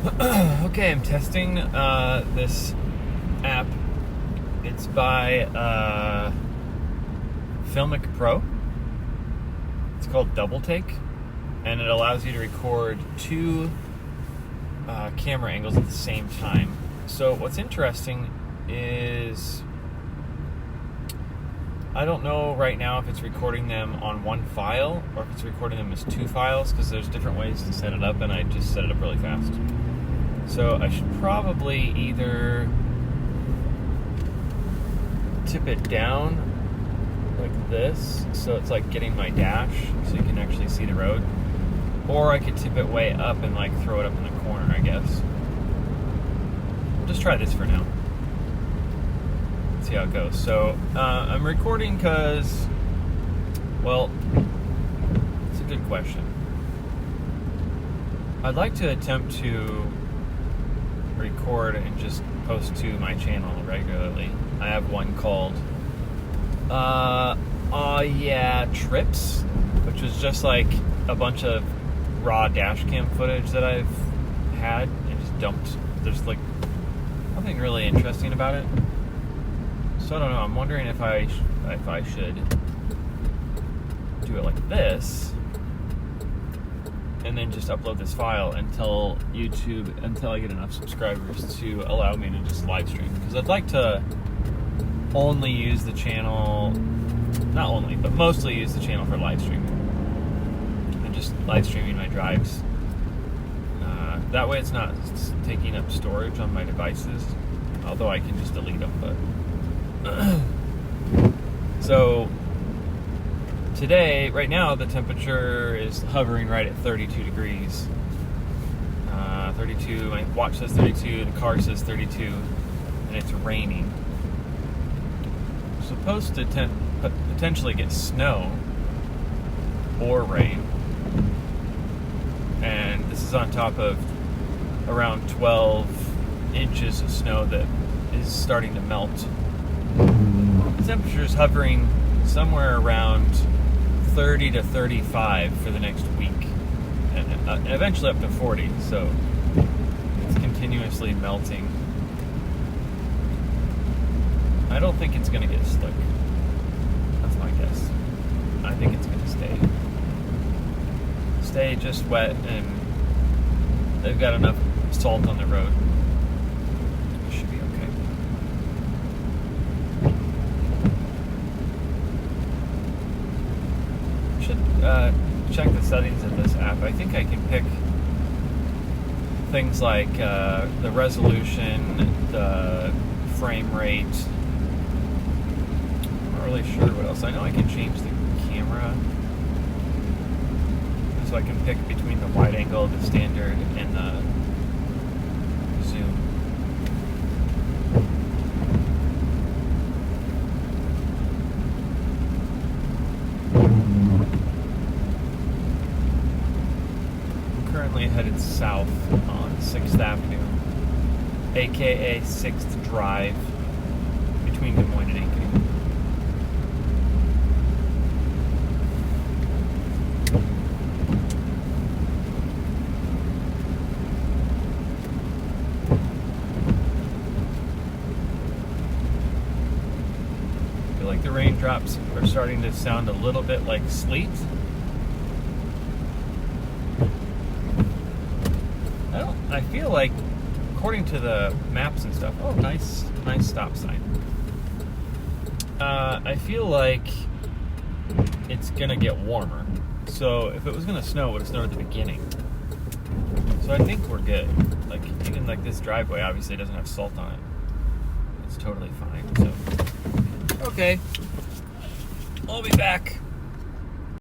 Okay, I'm testing this app. It's by Filmic Pro. It's called Double Take, and it allows you to record two camera angles at the same time. So what's interesting is I don't know right now if it's recording them on one file or if it's recording them as two files, because there's different ways to set it up, and I just set it up really fast. So I should probably either tip it down like this, so it's like getting my dash so you can actually see the road, or I could tip it way up and like throw it up in the corner, I guess. I'll just try this for now. See how it goes. So I'm recording because, well, it's a good question. I'd like to attempt to record and just post to my channel regularly. I have one called Ahhyeah Trips, which was just like a bunch of raw dash cam footage that I've had and just dumped. There's like nothing really interesting about it. So I don't know, I'm wondering if I should do it like this and then just upload this file until I get enough subscribers to allow me to just live stream. Because I'd like to only use the channel, not only, but mostly use the channel for live streaming. And just live streaming my drives. That way it's not taking up storage on my devices, although I can just delete them, but so today, right now, the temperature is hovering right at 32 degrees. 32, my watch says 32, the car says 32, and it's raining. We're supposed to potentially get snow or rain, and this is on top of around 12 inches of snow that is starting to melt. The temperature is hovering somewhere around 30 to 35 for the next week, and eventually up to 40, so it's continuously melting. I don't think it's going to get slick. That's my guess. I think it's going to stay just wet, and they've got enough salt on the road. It should be okay. Check the settings of this app. I think I can pick things like the resolution, the frame rate. I'm not really sure what else. I know I can change the camera, so I can pick between the wide angle, the standard, and the zoom. Currently headed south on 6th Avenue, aka 6th Drive, between Des Moines and Ankeny. I feel like the raindrops are starting to sound a little bit like sleet. I feel like, according to the maps and stuff, oh, nice stop sign. I feel like it's gonna get warmer. So if it was gonna snow, it would have snowed at the beginning. So I think we're good. Like, even like this driveway obviously doesn't have salt on it. It's totally fine. So, okay, I'll be back.